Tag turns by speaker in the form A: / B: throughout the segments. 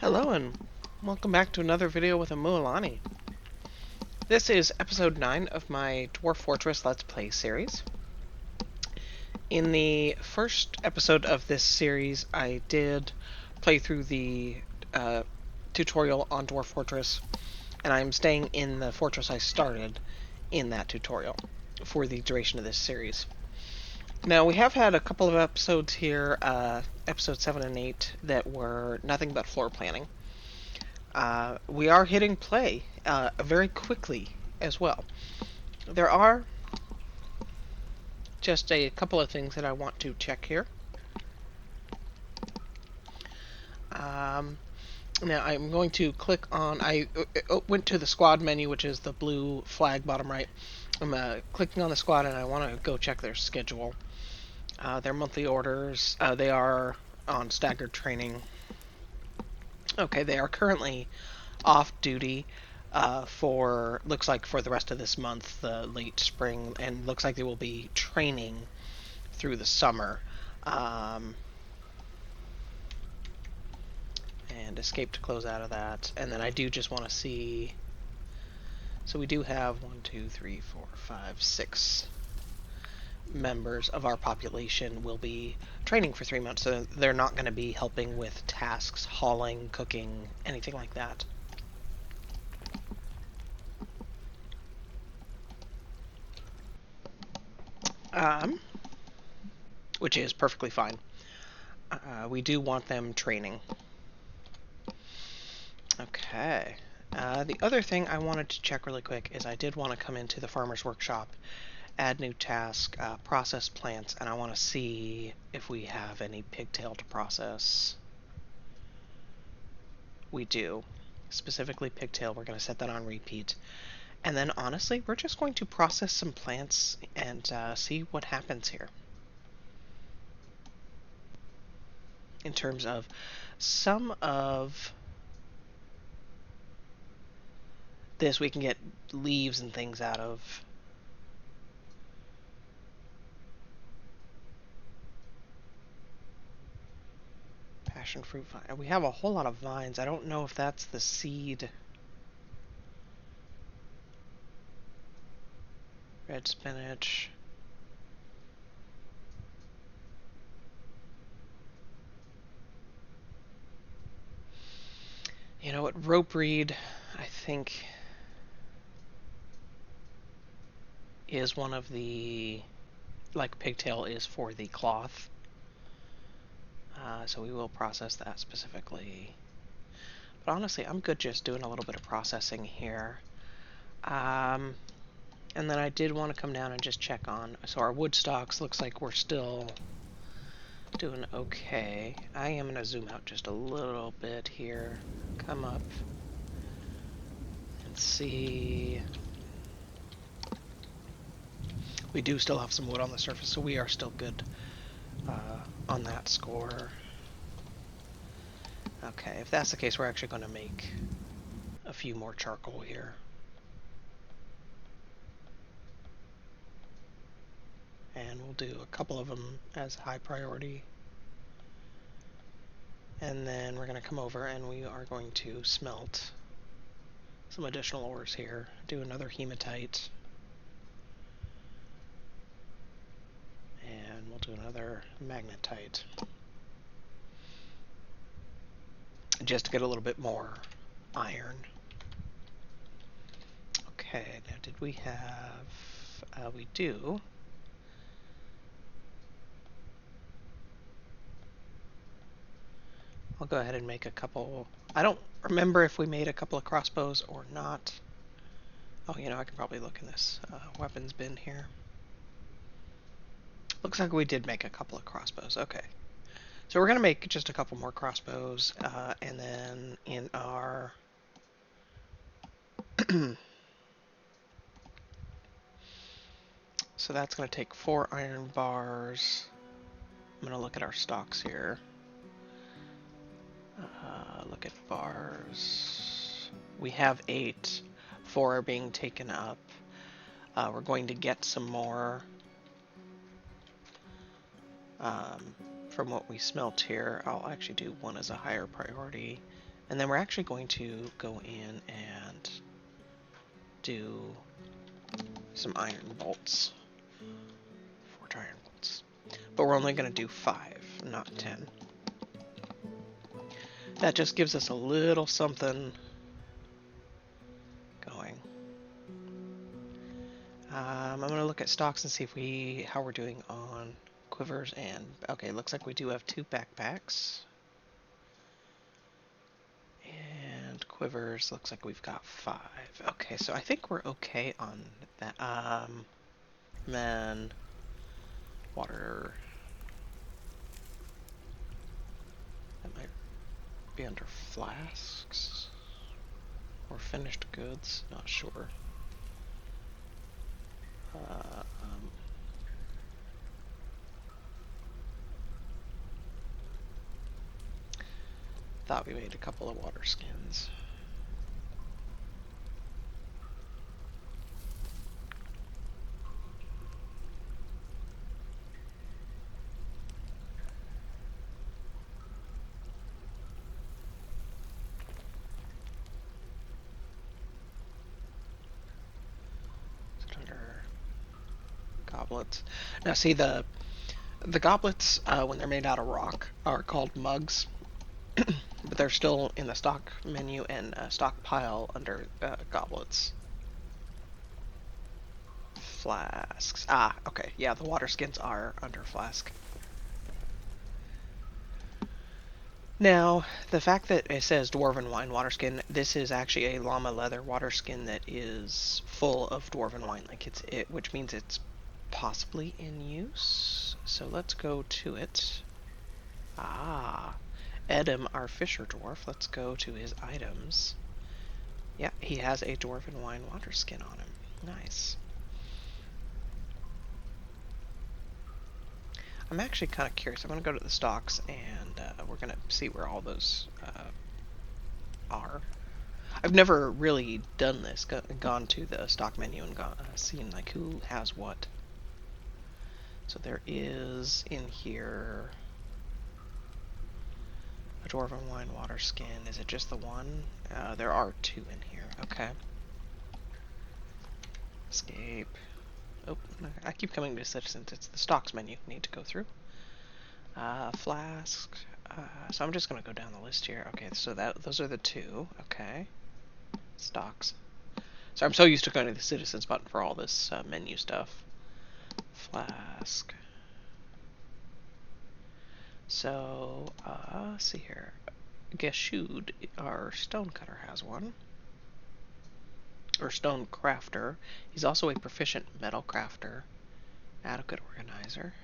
A: Hello and welcome back to another video with Amualani. This is episode 9 of my Dwarf Fortress Let's Play series. In the first episode of this series, I did play through the tutorial on Dwarf Fortress, and I'm staying in the fortress I started in that tutorial for the duration of this series. Now, we have had a couple of episodes here, episode 7 and 8, that were nothing but floor planning. We are hitting play very quickly as well. There are just a couple of things that I want to check here. Now I'm going to click on, I went to the squad menu, which is the blue flag bottom right. I'm clicking on the squad and I want to go check their schedule. Their monthly orders, they are on staggered training. Okay, they are currently off duty looks like for the rest of this month, the late spring, and looks like they will be training through the summer. And escape to close out of that. And then I do just want to see, so we do have 1, 2, 3, 4, 5, 6 members of our population will be training for 3 months, so they're not going to be helping with tasks, hauling, cooking, anything like that. Which is perfectly fine. We do want them training. Okay. The other thing I wanted to check really quick is I did want to come into the farmer's workshop, add new task, process plants, and I want to see if we have any pigtail to process. We do. Specifically pigtail, we're going to set that on repeat. And then honestly, we're just going to process some plants and see what happens here. In terms of some of this we can get leaves and things out of. Passion fruit vine. We have a whole lot of vines. I don't know if that's the seed. Red spinach. You know what? Rope reed, I think, is one of the, like pigtail is for the cloth. So we will process that specifically. But honestly, I'm good just doing a little bit of processing here. And then I did want to come down and just check on, so our wood stocks looks like we're still doing okay. I am going to zoom out just a little bit here. Come up and see. We do still have some wood on the surface, so we are still good on that score. Okay, if that's the case, we're actually going to make a few more charcoal here. And we'll do a couple of them as high priority. And then we're going to come over and we are going to smelt some additional ores here. Do another hematite. And we'll do another magnetite. Just to get a little bit more iron. Okay, now did we have... we do. I'll go ahead and make a couple. I don't remember if we made a couple of crossbows or not. Oh, you know, I can probably look in this weapons bin here. Looks like we did make a couple of crossbows. Okay. So we're going to make just a couple more crossbows, and then in our... So that's going to take 4 iron bars. I'm going to look at our stocks here. Look at bars. We have 8. 4 are being taken up. We're going to get some more from what we smelt here. I'll actually do 1 as a higher priority, And then we're actually going to go in and do some iron bolts. Forge iron bolts. But we're only going to do 5, not 10. That just gives us a little something going. I'm going to look at stocks and see how we're doing on quivers and... Okay, looks like we do have 2 backpacks. And quivers, looks like we've got 5. Okay, so I think we're okay on that. Then water... That might be under flasks. Or finished goods, not sure. Thought we made a couple of water skins. Is it under goblets? Now see, the goblets, when they're made out of rock, are called mugs. But they're still in the stock menu and stockpile under goblets. Flasks. Ah, okay. Yeah, the water skins are under flask. Now, the fact that it says Dwarven Wine water skin, this is actually a llama leather water skin that is full of Dwarven wine, which means it's possibly in use. So let's go to it. Ah, Edom, our fisher dwarf. Let's go to his items. Yeah, he has a Dwarven wine water skin on him. Nice. I'm actually kind of curious. I'm going to go to the stocks and we're going to see where all those are. I've never really done this, gone to the stock menu and seen like who has what. So there is in here a Dwarven wine water skin. Is it just the one? There are 2 in here. Okay. Escape. Oh, I keep coming to citizens. It's the stocks menu. Need to go through. Flask. So I'm just gonna go down the list here. Okay, so those are the 2. Okay. Stocks. So I'm so used to going to the citizens button for all this menu stuff. Flask. So, let's see here. Geshud, our stonecutter, has one. Or stone crafter. He's also a proficient metal crafter. Adequate organizer.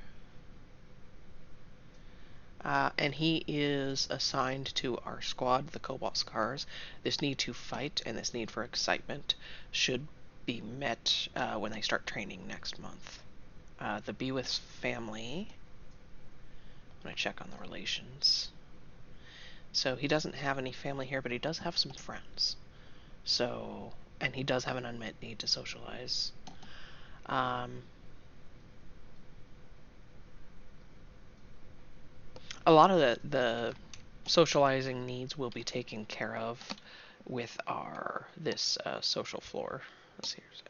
A: And he is assigned to our squad, the Cobalt Scars. This need to fight and this need for excitement should be met when they start training next month. The Bewith's family. I'm going to check on the relations. So he doesn't have any family here, but he does have some friends. So, and he does have an unmet need to socialize. A lot of the socializing needs will be taken care of with this social floor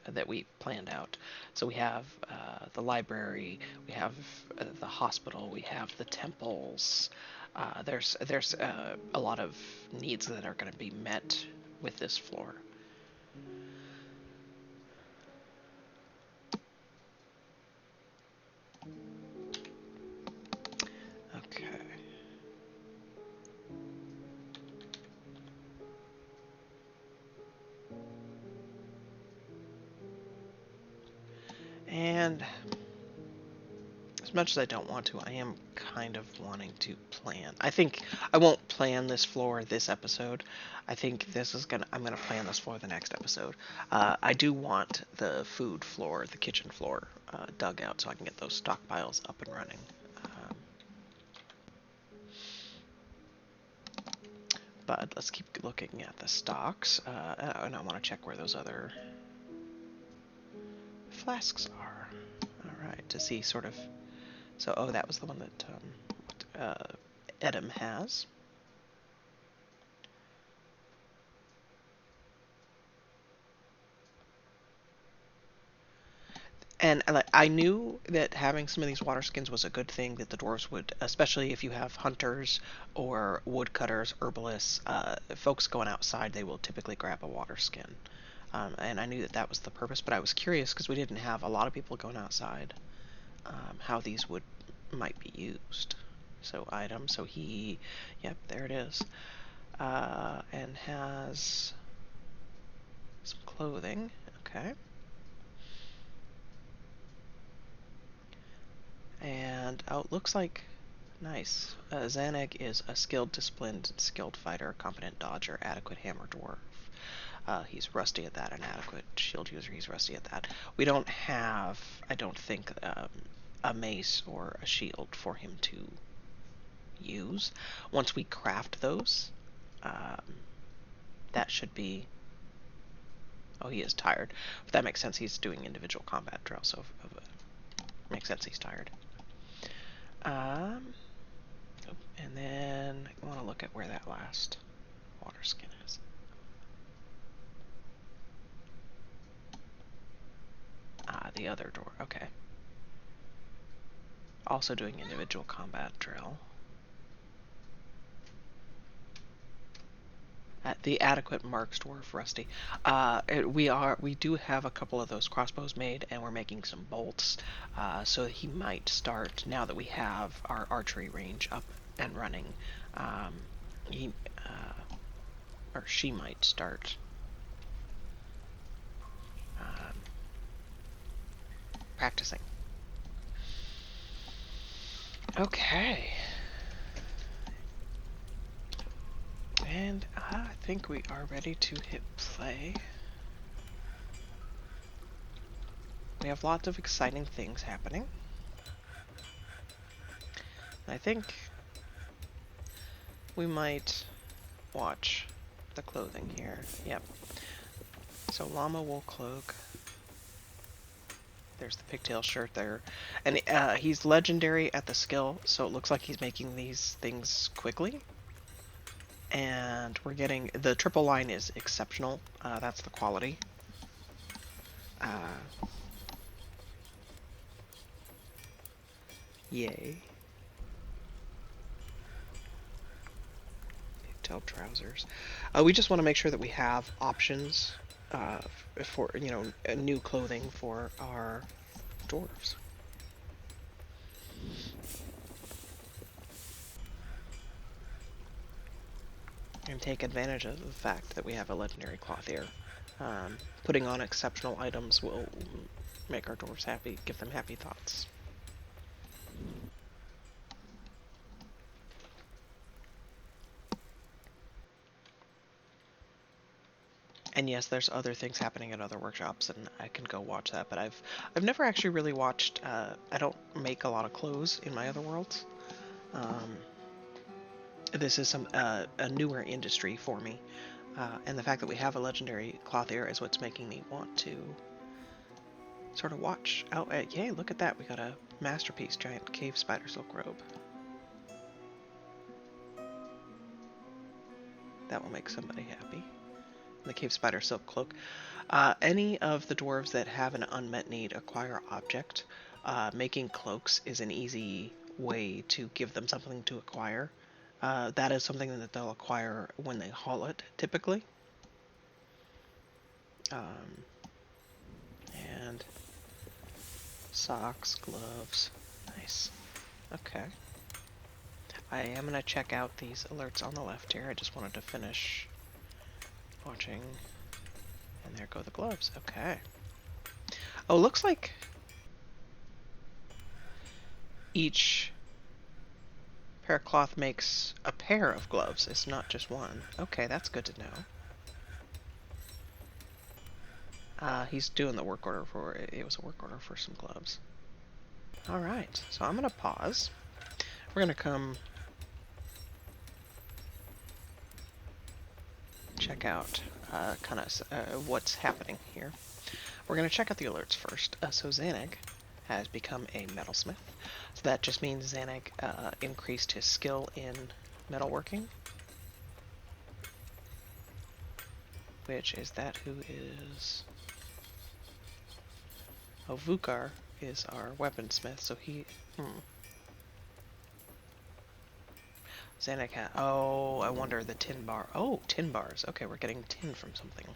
A: that we planned out. So we have the library, we have the hospital, we have the temples. There's a lot of needs that are going to be met with this floor. Okay. And as much as I don't want to, I am kind of wanting to plan. I think I won't plan this floor this episode. I think I'm gonna plan this floor the next episode. I do want the food floor, the kitchen floor, dug out so I can get those stockpiles up and running. But let's keep looking at the stocks, and I want to check where those other flasks are. All right, to see sort of. So, oh, that was the one that Edom has. And like, I knew that having some of these water skins was a good thing that the dwarves would, especially if you have hunters or woodcutters, herbalists, folks going outside, they will typically grab a water skin. And I knew that that was the purpose, but I was curious because we didn't have a lot of people going outside, how these would might be used. So item, so he, yep, there it is, and has some clothing. Okay. And oh, it looks like nice. Xaneg is a skilled, disciplined, skilled fighter, competent dodger, adequate hammer dwarf. He's rusty at that, an adequate shield user. He's rusty at that. We don't have, I don't think, a mace or a shield for him to use. Once we craft those, um, that should be. Oh, he is tired. But that makes sense. He's doing individual combat drill, so makes sense he's tired. And then I want to look at where that last water skin is. The other door. Okay. Also doing individual combat drill. The adequate marks dwarf rusty. We do have a couple of those crossbows made, and we're making some bolts. So he might start now that we have our archery range up and running. He or she might start practicing. Okay. And I think we are ready to hit play. We have lots of exciting things happening. I think we might watch the clothing here. Yep. So llama wool cloak. There's the pigtail shirt there. And he's legendary at the skill, so it looks like he's making these things quickly. And we're getting, the triple line is exceptional. That's the quality. Yay. Pigtail trousers. We just want to make sure that we have options for, you know, new clothing for our dwarves. And take advantage of the fact that we have a legendary clothier. Putting on exceptional items will make our dwarves happy, give them happy thoughts. And yes, there's other things happening at other workshops, and I can go watch that. But I've never actually really watched. I don't make a lot of clothes in my other worlds. This is a newer industry for me, and the fact that we have a legendary clothier is what's making me want to sort of watch out. Yay! Look at that. We got a masterpiece, giant cave spider silk robe. That will make somebody happy. The cave spider silk cloak. Any of the dwarves that have an unmet need acquire object. Making cloaks is an easy way to give them something to acquire. That is something that they'll acquire when they haul it, typically. And socks, gloves. Nice. Okay. I am going to check out these alerts on the left here. I just wanted to finish watching. And there go the gloves. Okay. Oh, looks like each pair of cloth makes a pair of gloves. It's not just one. Okay, that's good to know. He's doing the work order for it. Was a work order for some gloves. Alright, so I'm going to pause. We're going to come check out kind of what's happening here. We're going to check out the alerts first. So Xaneg has become a metalsmith. So that just means Xaneg increased his skill in metalworking. Which is that who is... Oh, Vukar is our weaponsmith, so he... Zanek hat. Oh, I wonder the tin bar. Oh, tin bars. Okay, we're getting tin from something.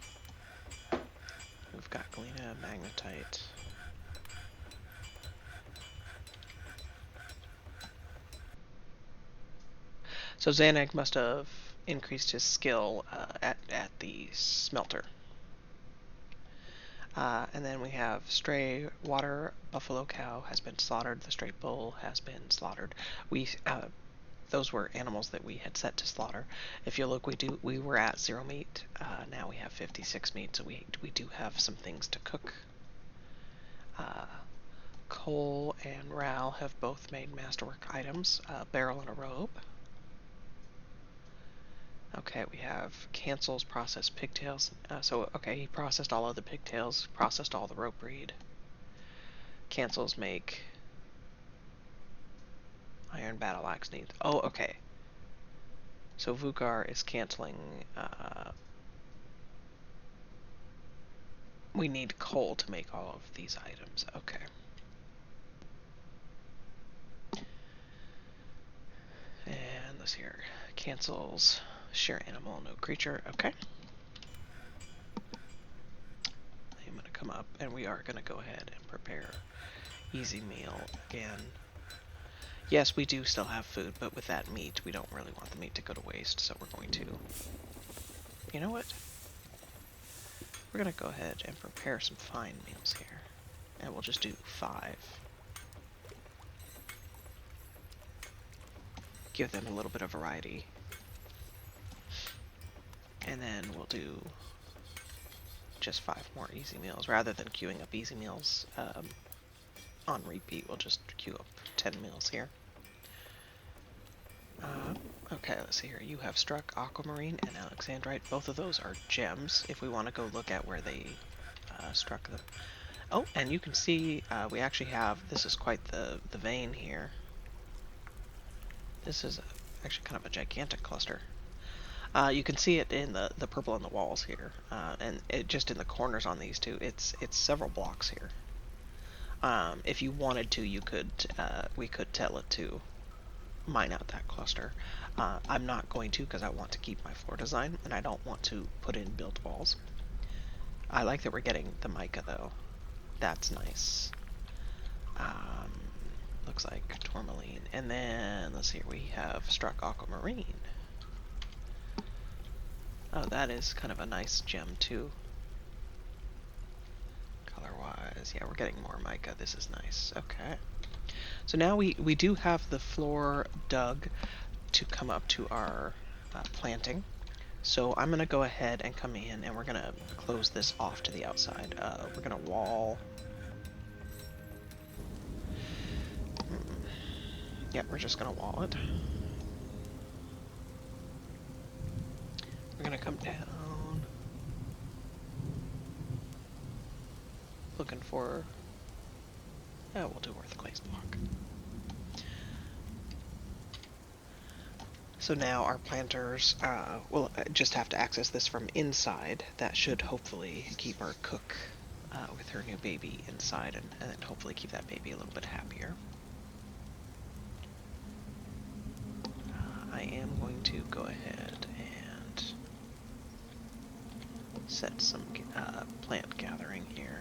A: We've got galena, magnetite. So Zanek must have increased his skill at the smelter. And then we have stray water buffalo cow has been slaughtered. The stray bull has been slaughtered. Those were animals that we had set to slaughter. If you look, we were at 0 meat. Now we have 56 meat, so we do have some things to cook. Cole and Ral have both made masterwork items, a barrel and a robe. Okay, we have cancels processed pigtails. Okay, he processed all of the pigtails, processed all the rope breed. Cancels make iron battle axe needs. Oh, okay. So Vukar is canceling. We need coal to make all of these items. Okay. And let's see here. Cancels share animal, no creature. Okay. I'm going to come up and we are going to go ahead and prepare easy meal again. Yes, we do still have food, but with that meat, we don't really want the meat to go to waste, so we're going to... You know what? We're going to go ahead and prepare some fine meals here. And we'll just do 5. Give them a little bit of variety. And then we'll do just 5 more easy meals. Rather than queuing up easy meals on repeat, we'll just queue up 10 meals here. Okay, let's see here. You have struck aquamarine and alexandrite. Both of those are gems if we want to go look at where they struck them. Oh, and you can see we actually have, this is quite the vein here. This is actually kind of a gigantic cluster. You can see it in the purple on the walls here, and it just in the corners on these two. It's several blocks here. If you wanted to, you could we could tell it to mine out that cluster. I'm not going to because I want to keep my floor design and I don't want to put in built walls. I like that we're getting the mica though. That's nice. Looks like tourmaline. And then let's see, we have struck aquamarine. Oh, that is kind of a nice gem too. Color-wise, yeah, we're getting more mica. This is nice. Okay. So now we do have the floor dug to come up to our planting. So I'm going to go ahead and come in and we're going to close this off to the outside. We're going to wall. Yeah, we're just going to wall it. We're going to come down. Looking for... Yeah, we'll do earthquake block. So now our planters will just have to access this from inside. That should hopefully keep our cook with her new baby inside and hopefully keep that baby a little bit happier. I am going to go ahead and set some plant gathering here.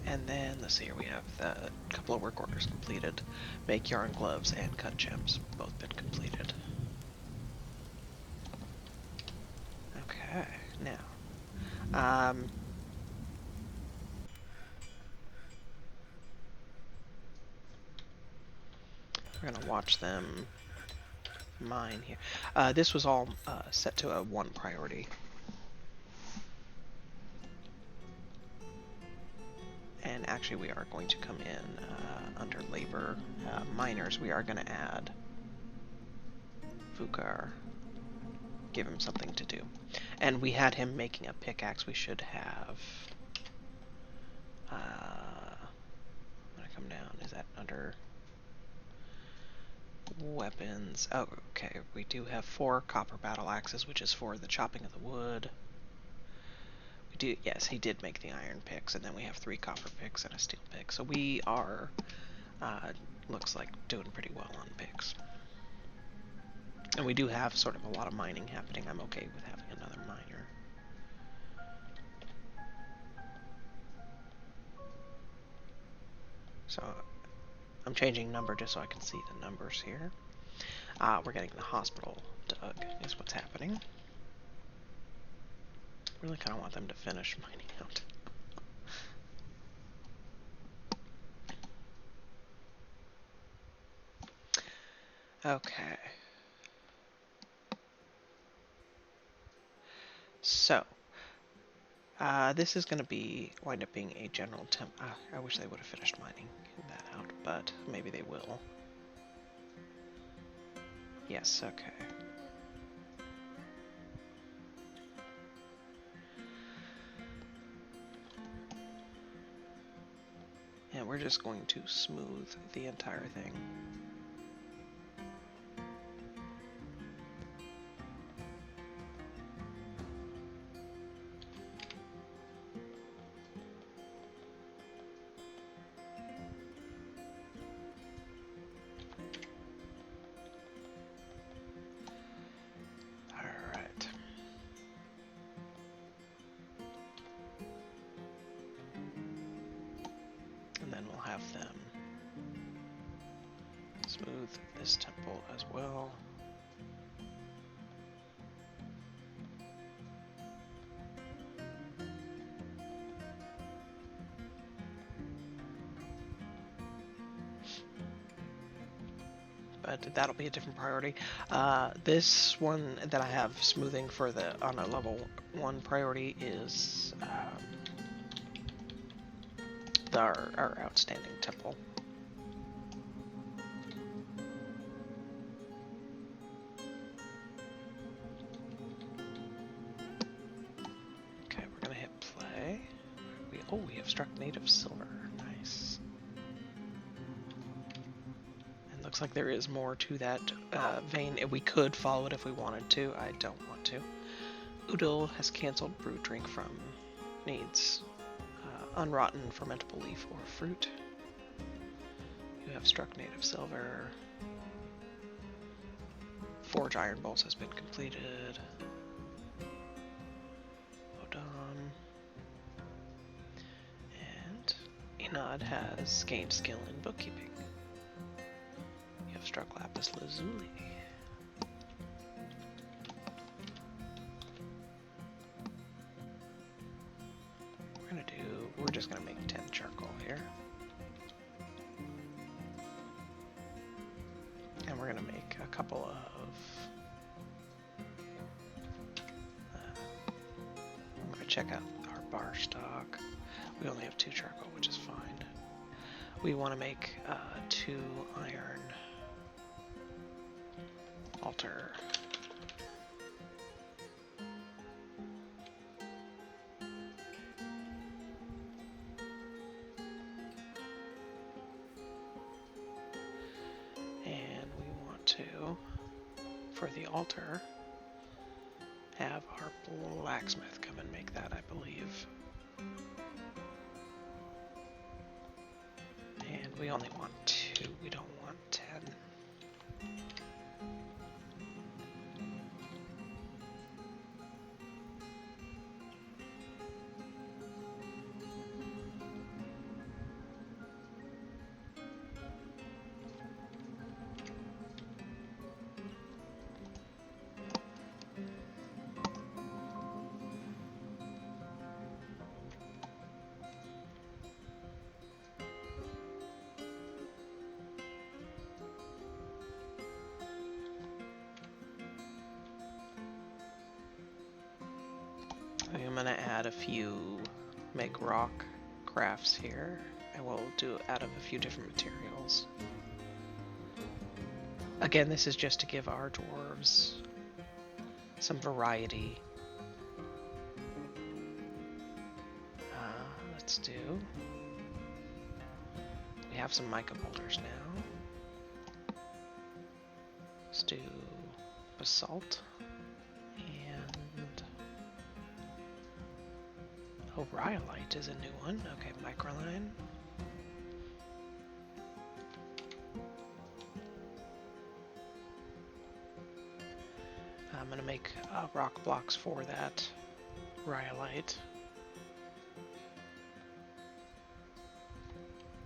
A: And then, let's see here, we have a couple of work orders completed. Make yarn gloves and cut gems, both been completed. Okay, now, we're gonna watch them mine here. This was all set to a 1 priority. And actually we are going to come in under labor miners. We are going to add Vukar, give him something to do. And we had him making a pickaxe. We should have When I come down, is that under weapons? Oh, okay. We do have 4 copper battle axes, which is for the chopping of the wood. We do, yes, he did make the iron picks, and then we have 3 copper picks and a steel pick. So we are, looks like, doing pretty well on picks. And we do have sort of a lot of mining happening. I'm okay with having another miner. So I'm changing number just so I can see the numbers here. We're getting the hospital dug is what's happening. Really kind of want them to finish mining out. Okay. So, this is going to wind up being a general temp. I wish they would have finished mining that out, but maybe they will. Yes, okay. And we're just going to smooth the entire thing. Alright. And then we'll have them smooth this temple as well. But that'll be a different priority. This one that I have smoothing for on a level 1 priority is our outstanding temple. Okay, we're gonna hit play. We have struck native silver. Nice. And looks like there is more to that vein. We could follow it if we wanted to. I don't want to. Udil has canceled brew drink from needs unrotten fermentable leaf or fruit. You have struck native silver. Forge iron bolts has been completed. Odon. And Enad has gained skill in bookkeeping. You have struck lapis lazuli. We're just gonna make 10 charcoal here. And we're gonna make a couple of I'm gonna check out our bar stock. We only have 2 charcoal, which is fine. We want to make 2 iron altar. And we want to, for the altar, have our blacksmith come and make that, I believe. And we only want 2, we don't want 10. I'm gonna add a few make rock crafts here, and we'll do out of a few different materials. Again, this is just to give our dwarves some variety. Let's do we have some mica boulders now. Let's do basalt. And oh, rhyolite is a new one. Okay, microline. I'm gonna make rock blocks for that rhyolite.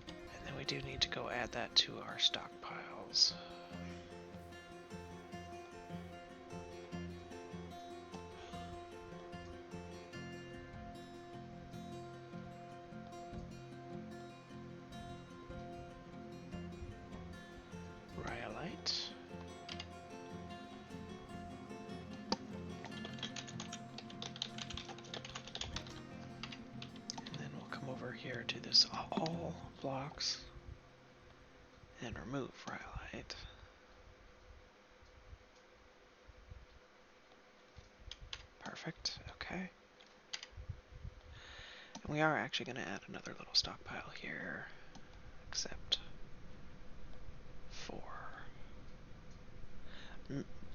A: And then we do need to go add that to our stockpiles. Rhyolite. Over here to this all blocks and remove rhyolite. Perfect, okay. And we are actually going to add another little stockpile here, except for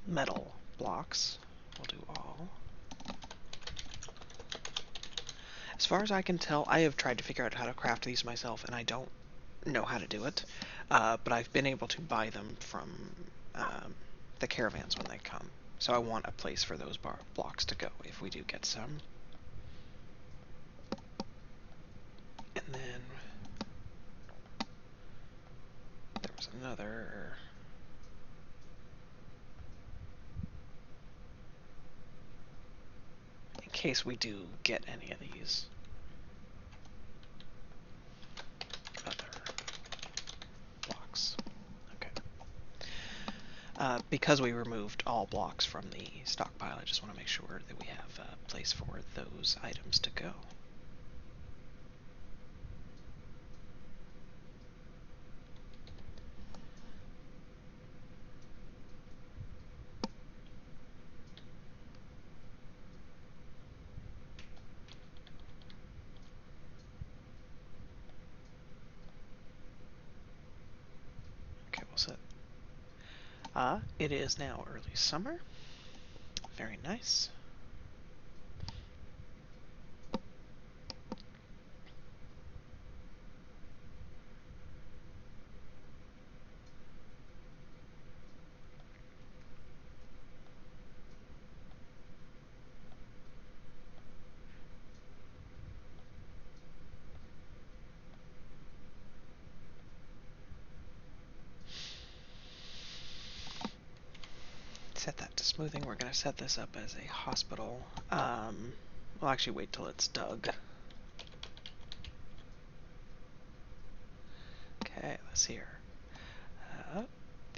A: metal blocks. We'll do all. As far as I can tell, I have tried to figure out how to craft these myself, and I don't know how to do it. But I've been able to buy them from the caravans when they come. So I want a place for those blocks to go if we do get some. And then there was another... in case we do get any of these. Because we removed all blocks from the stockpile, I just want to make sure that we have a place for those items to go. Okay, we'll set. It is now early summer. Very nice. Set that to smoothing. We're going to set this up as a hospital. We'll actually wait till it's dug. Okay, let's see here.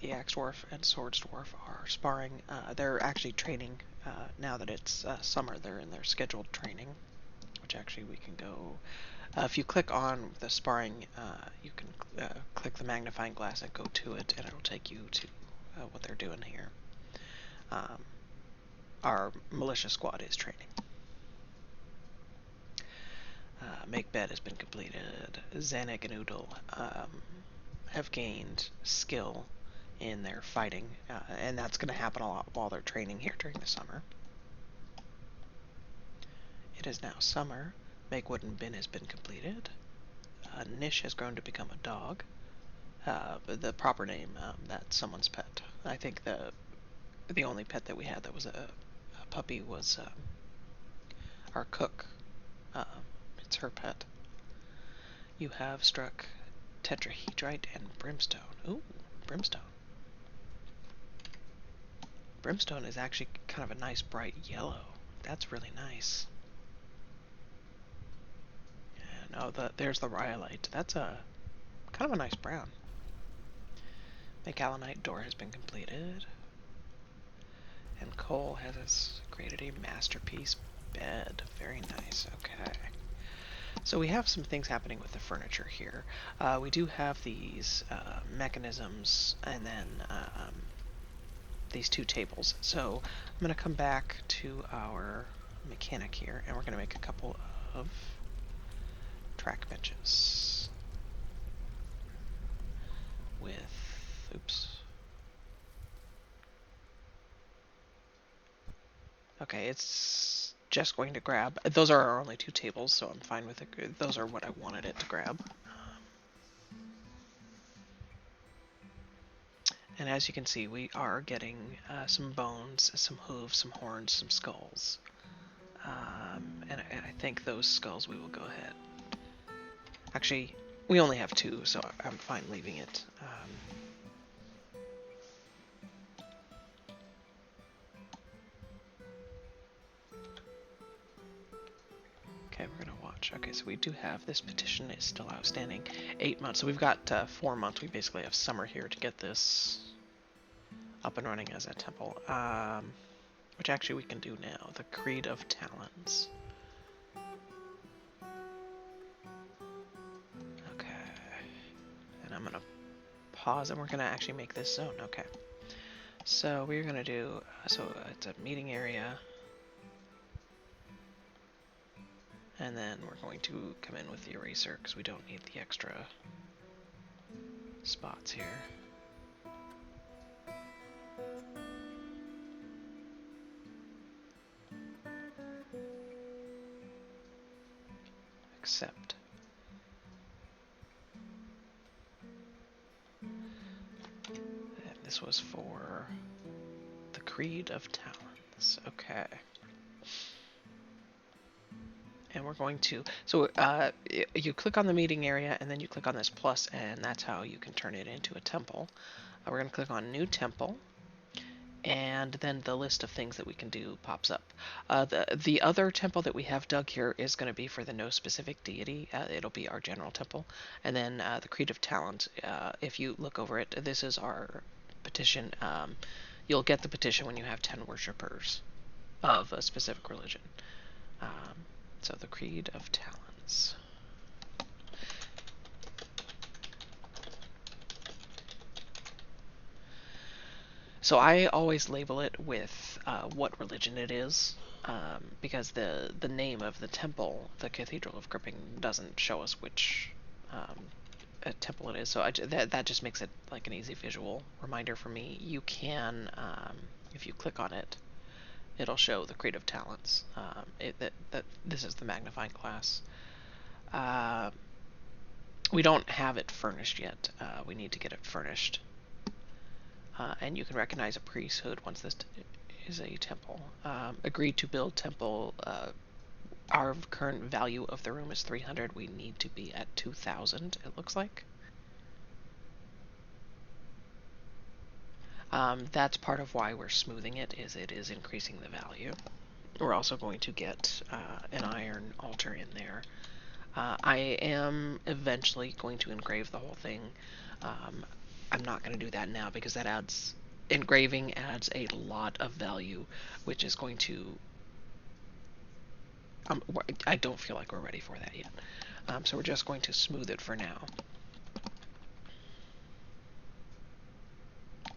A: The Axe Dwarf and Swords Dwarf are sparring. They're actually training now that it's summer. They're in their scheduled training, which actually we can go. If you click on the sparring, you can click the magnifying glass and go to it, and it'll take you to what they're doing here. Our militia squad is training. Make bed has been completed. Zanuck and Oodle have gained skill in their fighting, and that's going to happen a lot while they're training here during the summer. It is now summer. Make wooden bin has been completed. Nish has grown to become a dog. The proper name, that's someone's pet. I think the only pet that we had that was a puppy was our cook. It's her pet. You have struck tetrahedrite and brimstone. Ooh, brimstone. Brimstone is actually kind of a nice bright yellow. That's really nice. And oh, there's the rhyolite. That's a kind of a nice brown. The Galanite door has been completed. And Cole has created a masterpiece bed. Very nice. Okay. So we have some things happening with the furniture here. We do have these mechanisms and then these two tables. So I'm going to come back to our mechanic here, and we're going to make a couple of track benches. with... Oops. Okay, it's just going to grab... Those are our only 2 tables, so I'm fine with it. Those are what I wanted it to grab. And as you can see, we are getting some bones, some hooves, some horns, some skulls. And I think those skulls we will go ahead. Actually, we only have 2, so I'm fine leaving it. Okay, we're gonna watch. Okay, so we do have this petition is still outstanding. 8 months. So we've got 4 months. We basically have summer here to get this up and running as a temple. Which actually we can do now. The Creed of Talons. Okay. And I'm gonna pause and we're gonna actually make this zone. Okay. So we're gonna do, so it's a meeting area. And then we're going to come in with the eraser because we don't need the extra spots here. Accept. And this was for the Creed of Talons. Okay. And we're going to, so you click on the meeting area and then you click on this plus, and that's how you can turn it into a temple. We're going to click on new temple, and then the list of things that we can do pops up. The other temple that we have dug here is going to be for the no specific deity. It'll be our general temple. And then the Creed of Talent, if you look over it, this is our petition. You'll get the petition when you have 10 worshippers of a specific religion. So the Creed of Talons. So I always label it with what religion it is, because the name of the temple, the Cathedral of Gripping, doesn't show us which temple it is. So that just makes it like an easy visual reminder for me. You can, if you click on it, it'll show the Creed of Talents. That this is the magnifying glass. We don't have it furnished yet. We need to get it furnished. And you can recognize a priesthood once this is a temple. Agreed to build temple. Our current value of the room is 300. We need to be at 2,000, it looks like. That's part of why we're smoothing it, is it is increasing the value. We're also going to get an iron altar in there. I am eventually going to engrave the whole thing. I'm not going to do that now because that adds, engraving adds a lot of value, which is going to, I don't feel like we're ready for that yet. So we're just going to smooth it for now.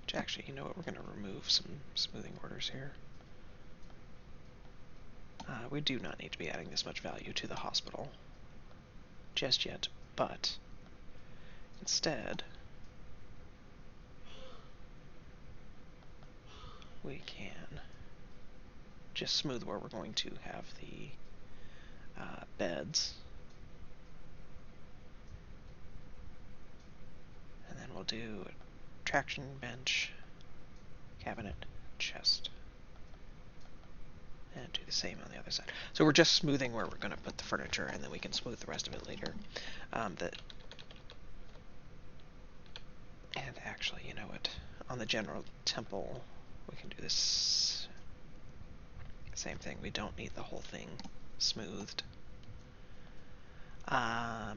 A: Which actually, you know what, we're going to remove some smoothing orders here. We do not need to be adding this much value to the hospital just yet, but instead we can just smooth where we're going to have the beds. And then we'll do a traction bench, cabinet, chest. And do the same on the other side. So we're just smoothing where we're going to put the furniture, and then we can smooth the rest of it later. And actually, you know what? On the general temple, we can do this same thing. We don't need the whole thing smoothed. I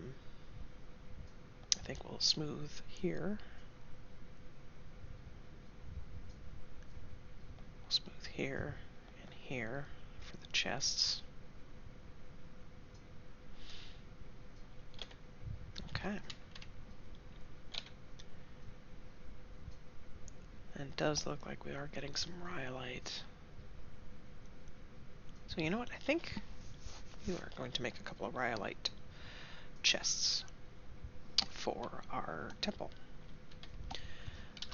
A: think we'll smooth here. We'll smooth here and here for the chests. Okay. And it does look like we are getting some rhyolite. So you know what? I think we are going to make a couple of rhyolite chests for our temple.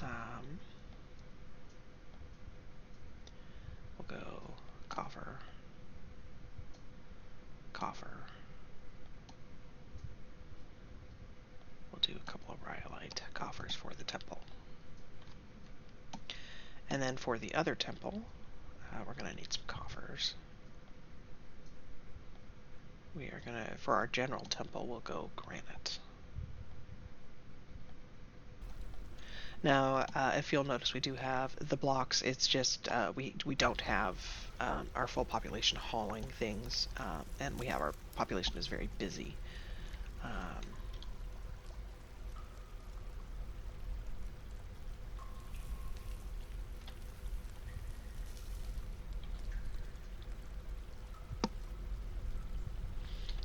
A: Um, we'll go coffer, coffer. We'll do a couple of rhyolite coffers for the temple. And then for the other temple, we're going to need some coffers. We are going to, for our general temple, we'll go granite. Now, if you'll notice, we do have the blocks. It's just we don't have our full population hauling things, and we have our population is very busy.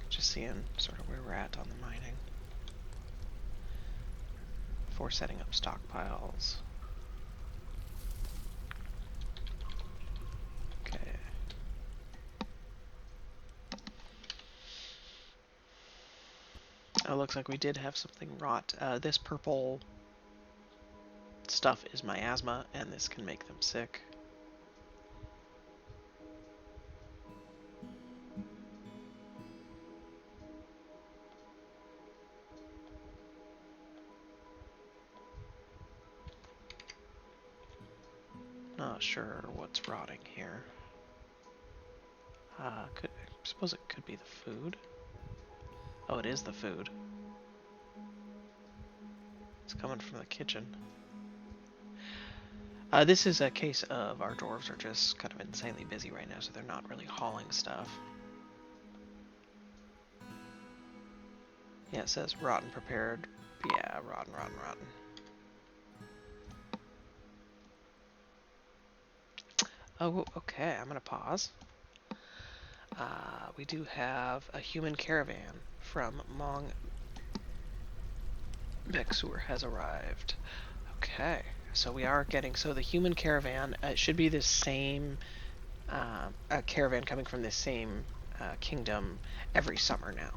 A: Just seeing sort of where we're at on the mining for setting up stockpiles. Okay. Oh, looks like we did have something rot. This purple stuff is miasma, and this can make them sick. Not sure what's rotting here. I suppose it could be the food. Oh, it is the food. It's coming from the kitchen. This is a case of our dwarves are just kind of insanely busy right now, so they're not really hauling stuff. Yeah, it says rotten prepared. Yeah, rotten. Oh, okay, I'm gonna pause. We do have a human caravan from Mong Bexur has arrived. Okay, so we are getting, so the human caravan, should be the same, a caravan coming from the same kingdom every summer now.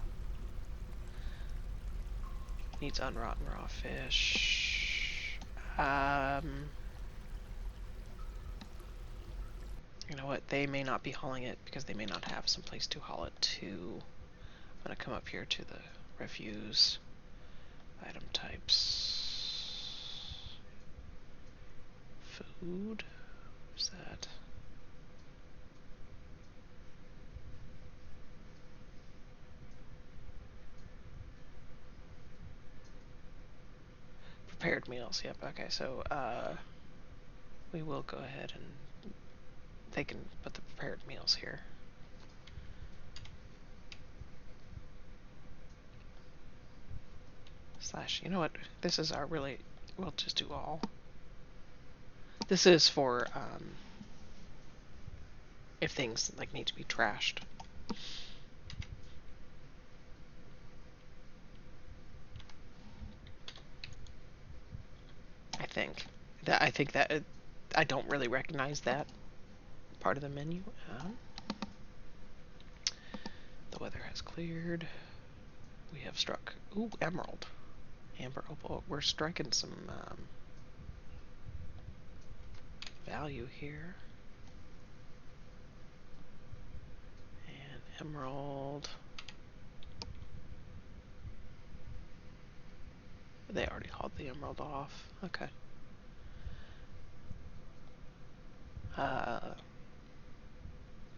A: Needs unrotten raw fish. You know what? They may not be hauling it because they may not have some place to haul it to. I'm gonna come up here to the refuse item types. Food. What's that? Prepared meals. Yep. Okay. So we will go ahead and they can put the prepared meals here. Slash, you know what? This is our really, we'll just do all. This is for if things like need to be trashed. I think that I don't really recognize that part of the menu. The weather has cleared. We have struck. Ooh, emerald. Amber opal. We're striking some value here. And emerald. They already hauled the emerald off. Okay. A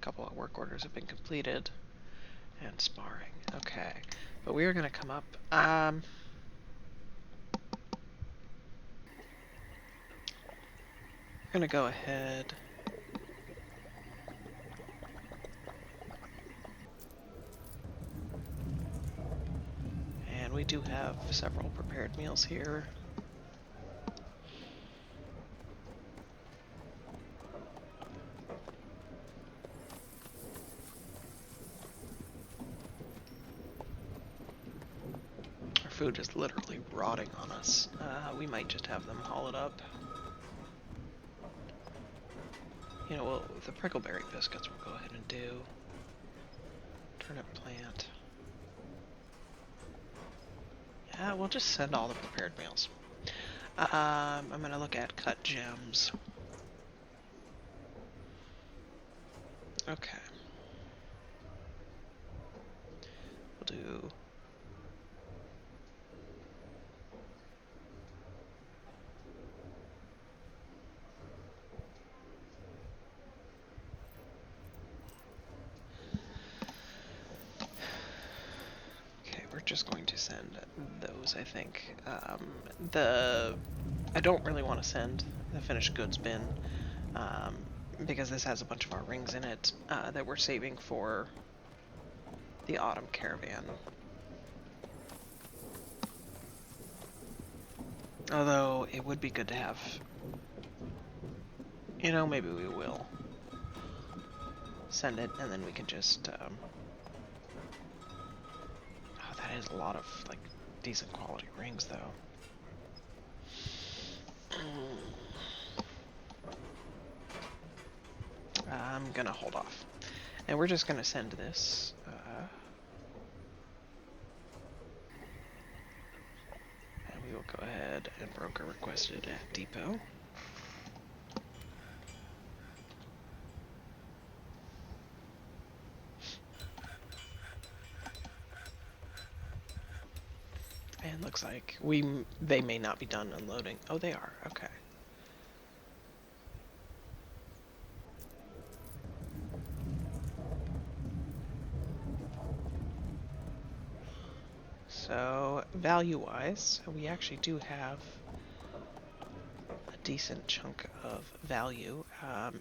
A: couple of work orders have been completed. And sparring. Okay. But we are going to come up. We're going to go ahead. And we do have several prepared meals here. Food is literally rotting on us. We might just have them haul it up. You know, well, the prickleberry biscuits we'll go ahead and do. Turnip plant. Yeah, we'll just send all the prepared meals. I'm gonna look at cut gems. Okay. We'll do... Okay, we're just going to send those, I think. I don't really want to send the finished goods bin, because this has a bunch of our rings in it that we're saving for the autumn caravan. Although, it would be good to have... You know, maybe we will send it, and then we can just... Oh, that is a lot of, like, decent quality rings, though. I'm gonna hold off. And we're just gonna send this. And we will go ahead and broker requested at depot. And looks like they may not be done unloading. Oh, they are. Okay. So, value-wise, we actually do have a decent chunk of value.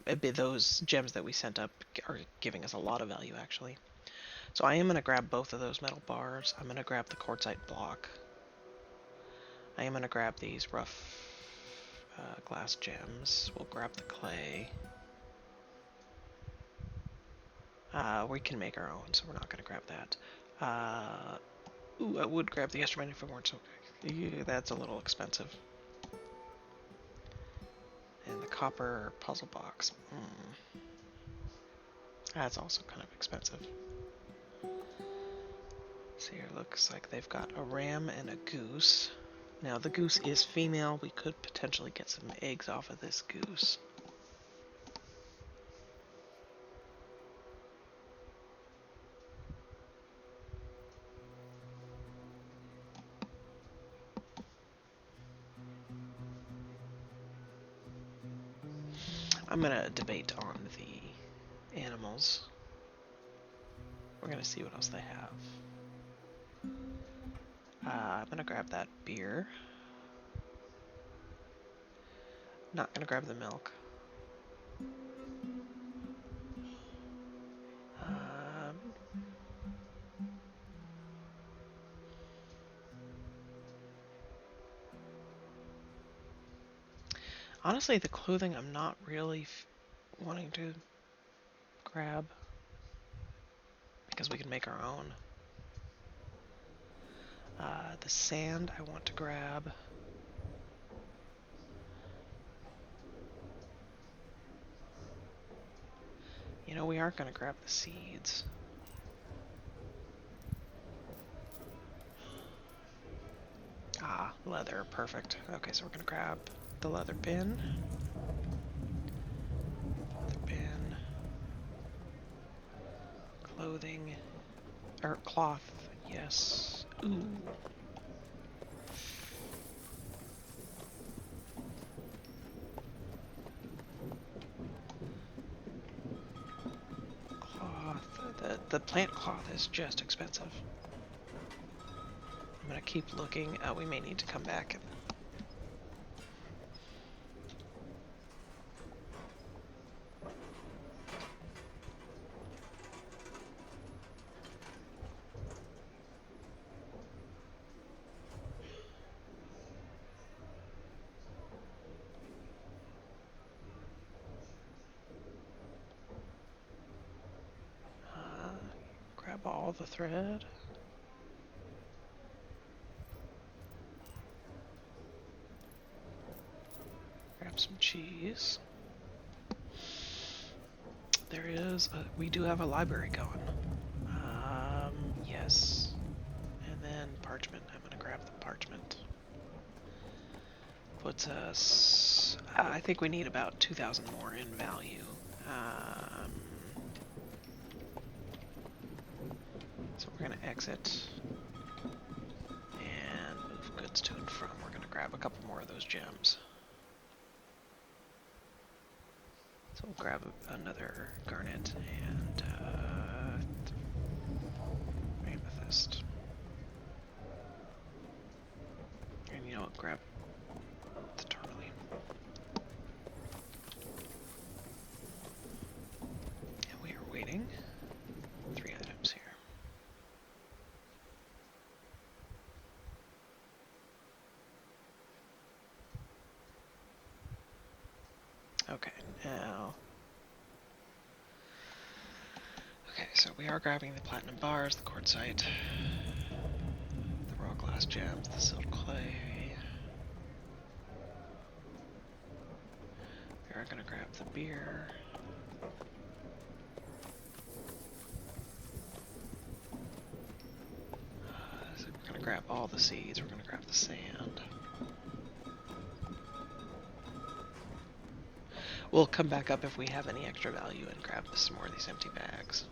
A: Those gems that we sent up are giving us a lot of value, actually. So I am going to grab both of those metal bars. I'm going to grab the quartzite block. I am going to grab these rough glass gems. We'll grab the clay. We can make our own, so we're not going to grab that. Ooh, I would grab the extra for more, so yeah, that's a little expensive. And the copper puzzle box. That's also kind of expensive. So here looks like they've got a ram and a goose. Now the goose is female. We could potentially get some eggs off of this goose. I'm gonna debate on the animals. We're gonna see what else they have. I'm gonna grab that beer. Not gonna grab the milk. Honestly, the clothing I'm not really wanting to grab because we can make our own. The sand I want to grab. You know, we aren't going to grab the seeds. Ah, leather, perfect. Okay, so we're going to grab the leather bin. Leather bin. Clothing. Or cloth, yes. Ooh. The plant cloth is just expensive. I'm gonna keep looking. We may need to come back. Grab all the thread. Grab some cheese. There is we do have a library going. Yes. And then parchment. I'm gonna grab the parchment. puts us... I think we need about 2,000 more in value. So we're going to exit and move goods to and from. We're going to grab a couple more of those gems. So we'll grab another garnet and amethyst. And you know what, grab the tourmaline. And we are waiting. 3 items here. Okay, now... Okay, so we are grabbing the platinum bars, the quartzite, the raw glass gems, the silt clay. We are going to grab the beer. So we're going to grab all the seeds, we're going to grab the sand. We'll come back up if we have any extra value and grab some more of these empty bags.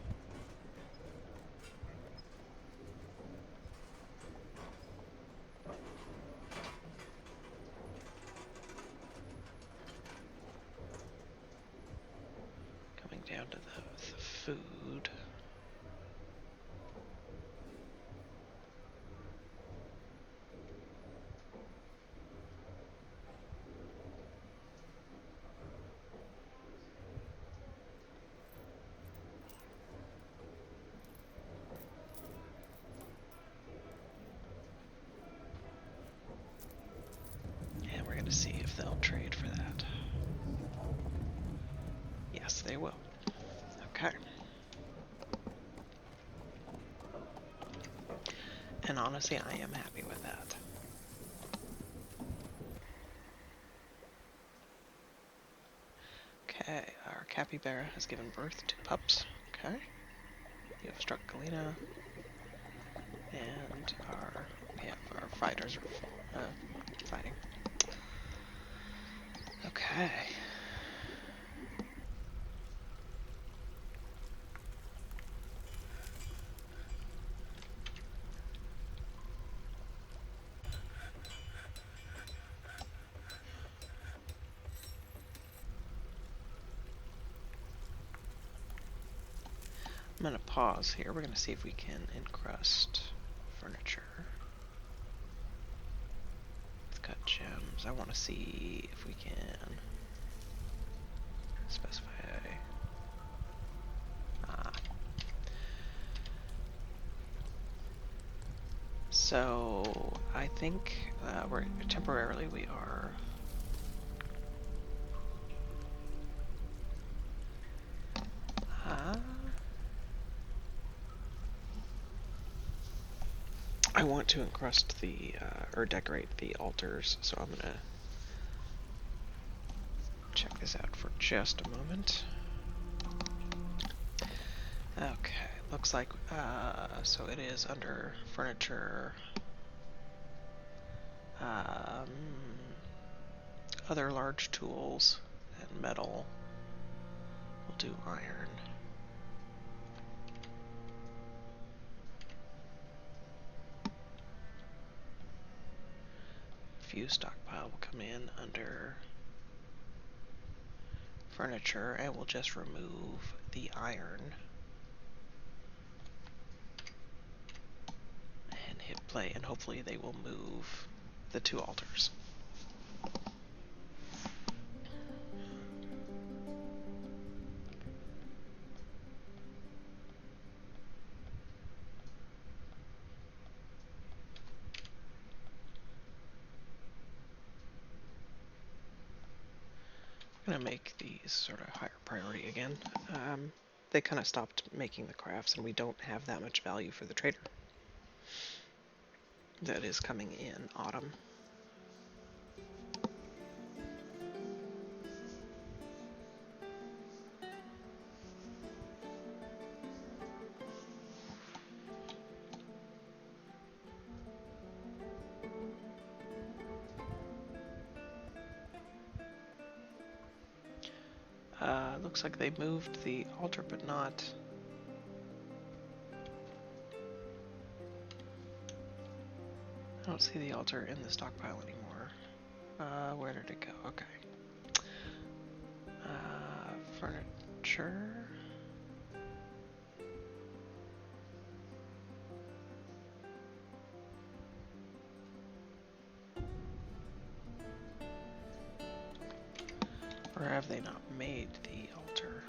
A: Coming down to the food. To see if they'll trade for that. Yes, they will. Okay. And honestly, I am happy with that. Okay, our capybara has given birth to pups. Okay. You have struck Galena. And our fighters are fighting. Okay. I'm going to pause here. We're going to see if we can encrust furniture. Let's cut gems. I want to see if we can specify. So I think we're temporarily we are. I want to encrust the or decorate the altars, so I'm gonna check this out for just a moment. Okay, looks like so it is under furniture, other large tools, and metal. We'll do iron. Few stockpile will come in under furniture, and we'll just remove the iron and hit play, and hopefully they will move the 2 altars. I'm gonna make these sort of higher priority again. They kind of stopped making the crafts, and we don't have that much value for the trader that is coming in autumn. Looks like they moved the altar, but not... I don't see the altar in the stockpile anymore. Where did it go? Okay. Furniture. Or have they not made the altar?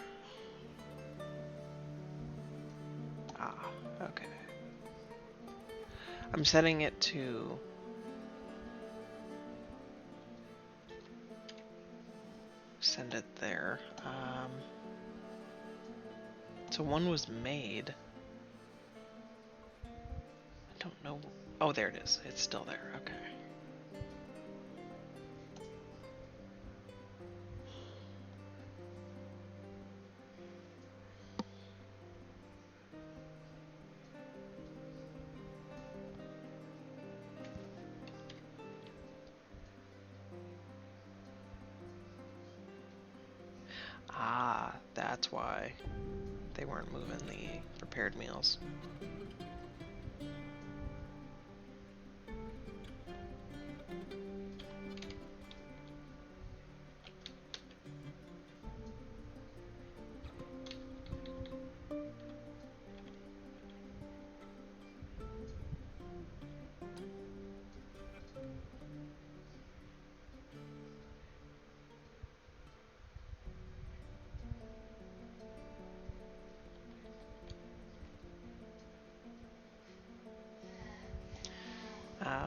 A: Ah, okay. I'm setting it to... send it there. So one was made. I don't know. Oh, there it is. It's still there. Okay. Ah, that's why they weren't moving the prepared meals.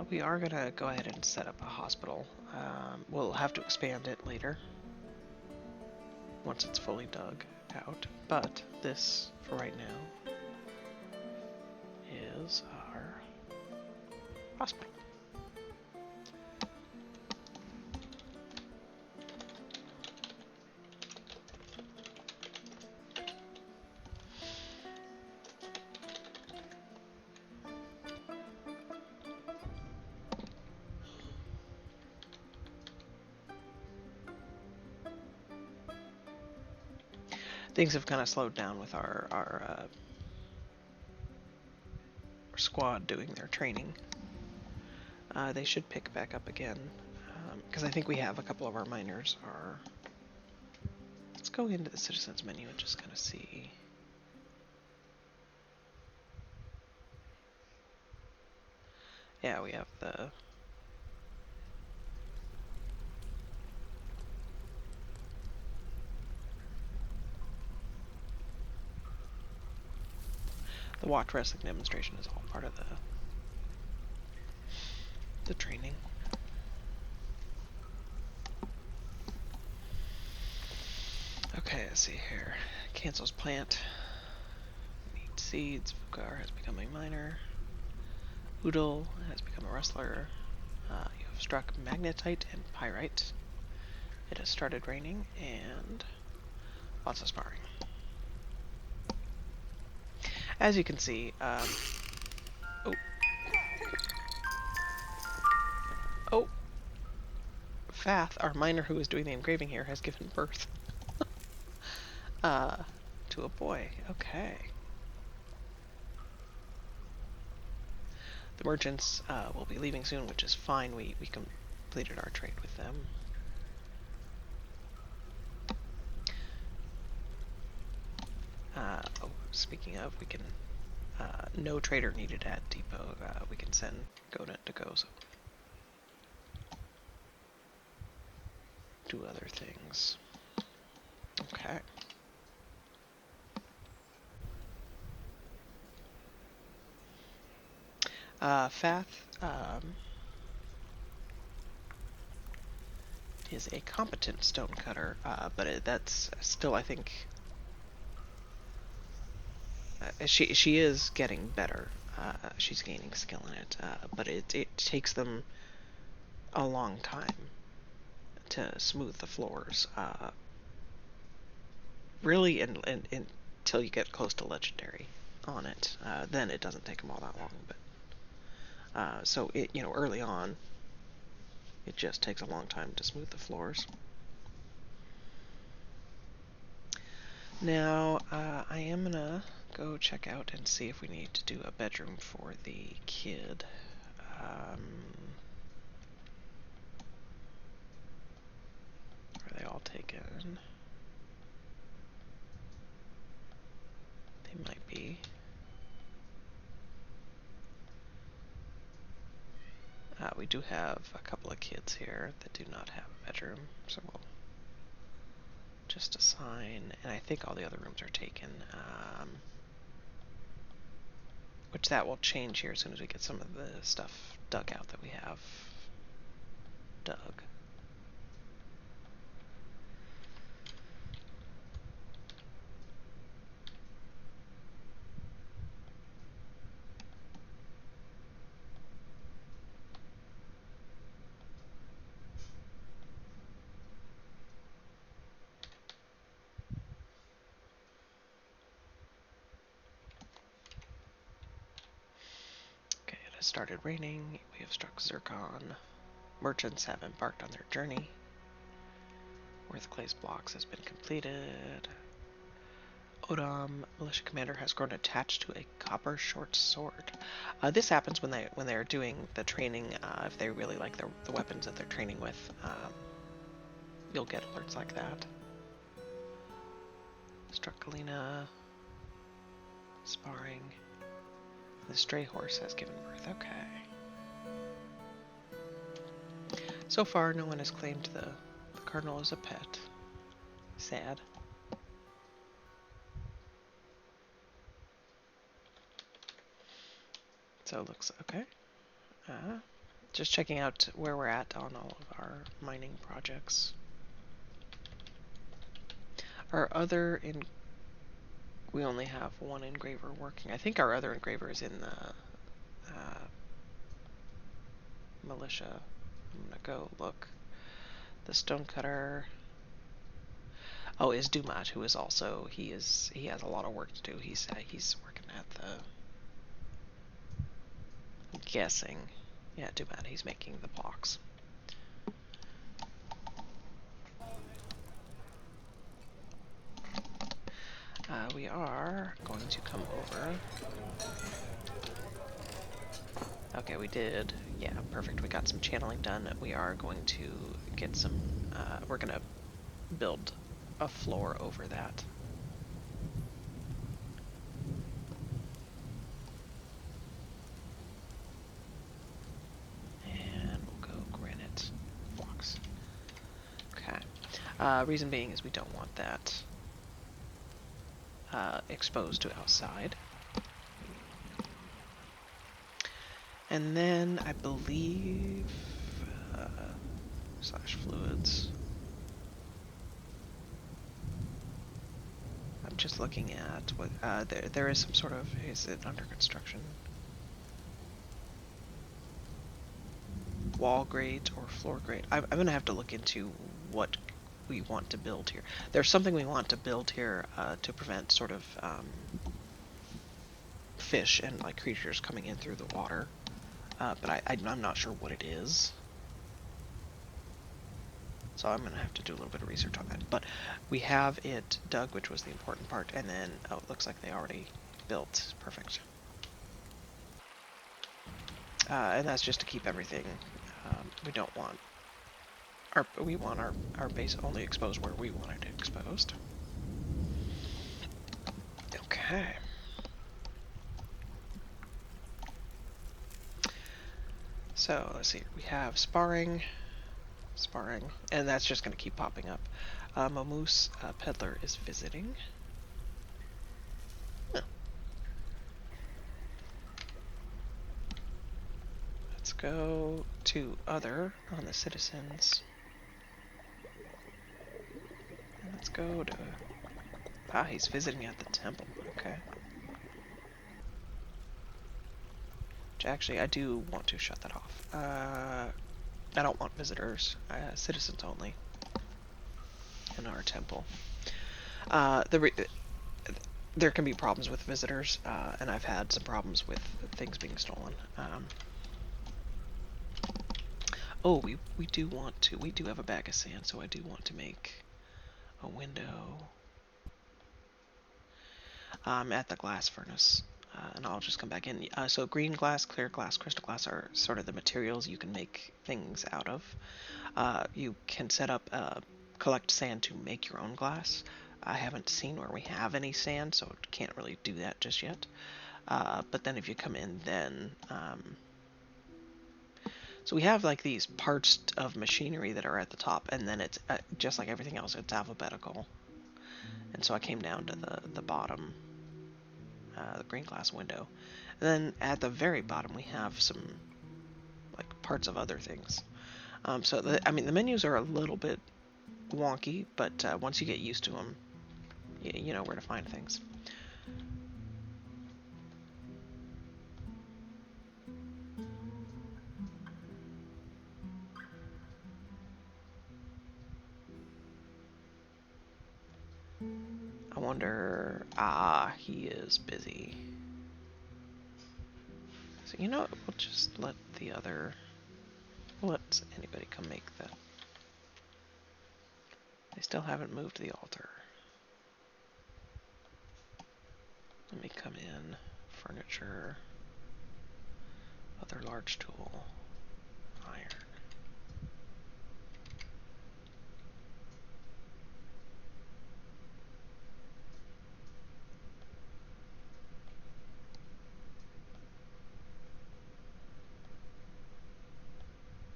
A: We are gonna go ahead and set up a hospital. We'll have to expand it later once it's fully dug out, but this, for right now, is our hospital. Things have kind of slowed down with our squad doing their training. They should pick back up again, because I think we have a couple of our miners are... Let's go into the citizens menu and just kind of see. Yeah, we have the... The watch wrestling demonstration is all part of the training. Okay, let's see here. Cancels plant. Need seeds. Fugar has become a miner. Oodle has become a wrestler. You have struck magnetite and pyrite. It has started raining and lots of sparring. As you can see, Fath, our miner who is doing the engraving here, has given birth to a boy. Okay. The merchants will be leaving soon, which is fine. We completed our trade with them. Speaking of, we can... no trader needed at depot. We can send Godent to go, so... do other things. Okay. Fath is a competent stonecutter, but that's still, I think, she is getting better. She's gaining skill in it, but it takes them a long time to smooth the floors. Really, until you get close to legendary on it, then it doesn't take them all that long. But so it, early on, it just takes a long time to smooth the floors. Now, I am gonna go check out and see if we need to do a bedroom for the kid. Are they all taken? They might be. We do have a couple of kids here that do not have a bedroom, so we'll just assign, and I think all the other rooms are taken, which that will change here as soon as we get some of the stuff dug out that we have dug. Okay, it has started raining. We have struck Zircon. Merchants have embarked on their journey. Worth Clay's blocks has been completed. Odom, militia commander, has grown attached to a copper short sword. This happens when they're doing the training. If they really like the weapons that they're training with, you'll get alerts like that. Struck Kalina. Sparring. The stray horse has given birth. Okay. So far, no one has claimed the cardinal as a pet. Sad. So it looks okay. Just checking out where we're at on all of our mining projects. Our other we only have one engraver working. I think our other engraver is in the militia. I'm gonna go look. The stonecutter. Oh, is Dumat, who is also he has a lot of work to do. He's working at the. I'm guessing, yeah, Dumat. He's making the blocks. We are going to come over. Okay, we did. Yeah, perfect. We got some channeling done. We are going to get some. We're gonna build a floor over that. And we'll go granite blocks. Okay. Reason being is we don't want that exposed to outside. And then I believe slash fluids. I'm just looking at what there is some sort of, is it under construction? Wall grate or floor grate. I'm gonna have to look into what we want to build here. There's something we want to build here to prevent sort of fish and like creatures coming in through the water. But I'm not sure what it is. So I'm going to have to do a little bit of research on that. But we have it dug, which was the important part, and then, oh, it looks like they already built. Perfect. And that's just to keep everything. We don't want we want our base only exposed where we want it exposed. Okay. So let's see. We have sparring, and that's just going to keep popping up. Momoose Peddler is visiting. Oh. Let's go to other on the citizens. And let's go to. Ah, he's visiting at the temple. Okay. Actually, I do want to shut that off. I don't want visitors. Citizens only. In our temple. There can be problems with visitors, and I've had some problems with things being stolen. Oh, we do want to. We do have a bag of sand, so I do want to make a window. at the glass furnace, and I'll just come back in. So green glass, clear glass, crystal glass are sort of the materials you can make things out of. You can set up, collect sand to make your own glass. I haven't seen where we have any sand, so can't really do that just yet. But then if you come in, then so we have like these parts of machinery that are at the top, and then it's just like everything else, it's alphabetical. And so I came down to the bottom, the green glass window. And then at the very bottom we have some like parts of other things. So I mean the menus are a little bit wonky, but once you get used to them, you know where to find things. I wonder... Ah, he is busy. So you know what, we'll just let the other... Let anybody come make that. They still haven't moved the altar. Let me come in. Furniture. Other large tool. Iron.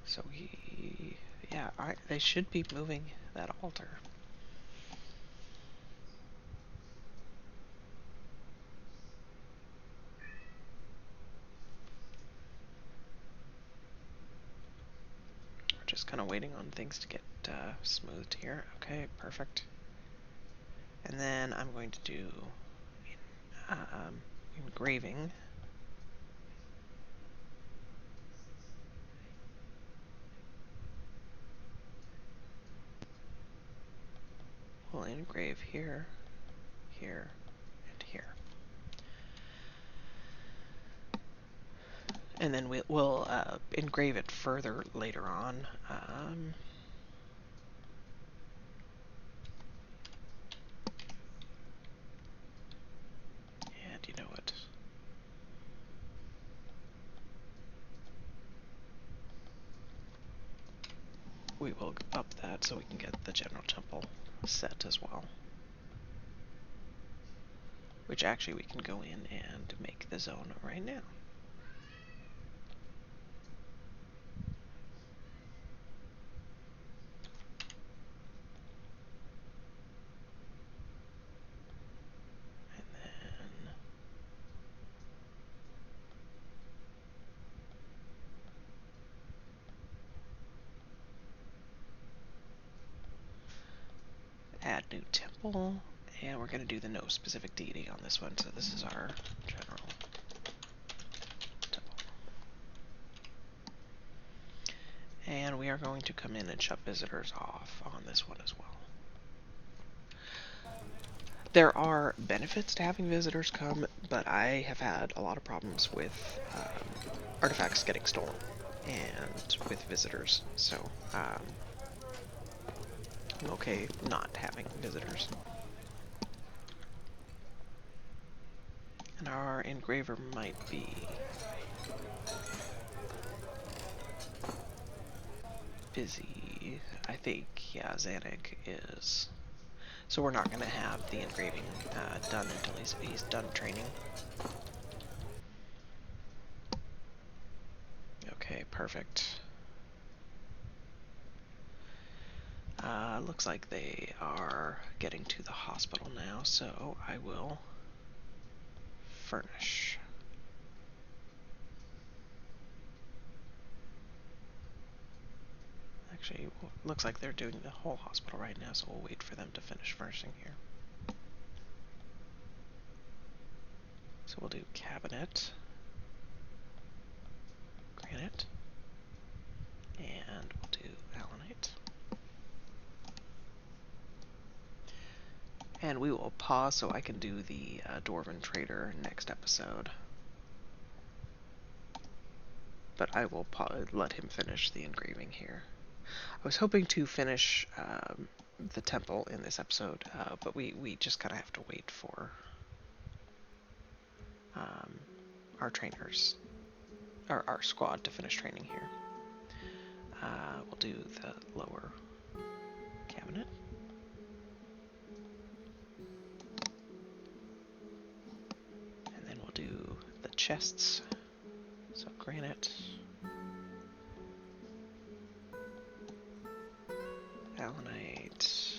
A: So yeah, they should be moving that altar. We're just kind of waiting on things to get smoothed here. Okay, perfect. And then I'm going to do engraving. We'll engrave here, here, and here. And then we'll engrave it further later on. And you know what? We will up that so we can get the general temple set as well. Which actually we can go in and make the zone right now. And then add new temple, and we're going to do the no specific deity on this one, so this is our general temple. And we are going to come in and shut visitors off on this one as well. There are benefits to having visitors come, but I have had a lot of problems with artifacts getting stolen and with visitors, so I'm okay not having visitors. And our engraver might be busy. I think, yeah, Xanik is. So we're not going to have the engraving done until he's done training. Okay, perfect. Looks like they are getting to the hospital now, so I will furnish. Actually, looks like they're doing the whole hospital right now, so we'll wait for them to finish furnishing here. So we'll do cabinet, granite, and we'll do allanite. And we will pause so I can do the Dwarven Trader next episode. But I will let him finish the engraving here. I was hoping to finish the temple in this episode, but we just kind of have to wait for our trainers, or our squad to finish training here. We'll do the lower cabinet. And then we'll do the chests. So granite, allanite,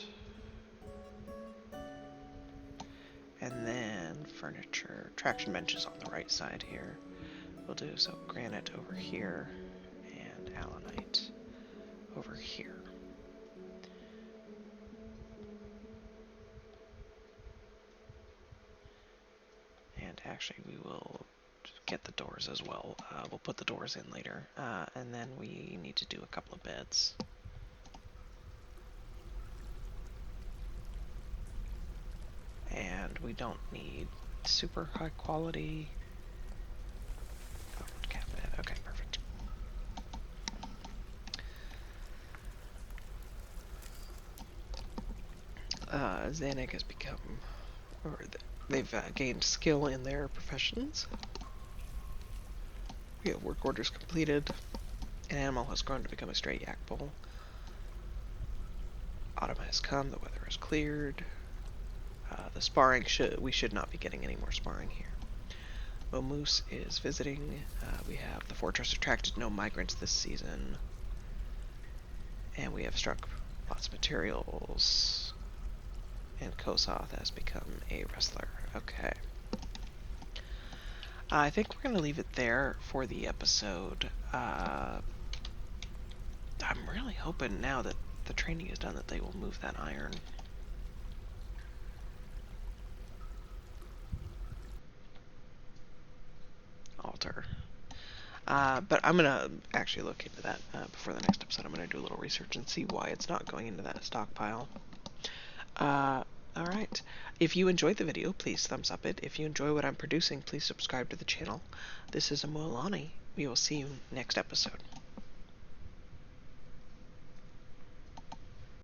A: and then furniture, traction benches on the right side here. We'll do so granite over here and allanite over here. And actually we will get the doors as well. We'll put the doors in later. And then we need to do a couple of beds. And we don't need super high quality. Oh, cabinet. Okay, perfect. Zanuck has become, or they've gained skill in their professions. We have work orders completed. An animal has grown to become a stray yak bull. Autumn has come. The weather has cleared. The sparring we should not be getting any more sparring here. Moose is visiting. We have the fortress attracted no migrants this season. And we have struck lots of materials. And Kosoth has become a wrestler. Okay. I think we're going to leave it there for the episode. I'm really hoping now that the training is done that they will move that iron. Altar. But I'm going to actually look into that before the next episode. I'm going to do a little research and see why it's not going into that stockpile. Alright. If you enjoyed the video, please thumbs up it. If you enjoy what I'm producing, please subscribe to the channel. This is Amulani. We will see you next episode.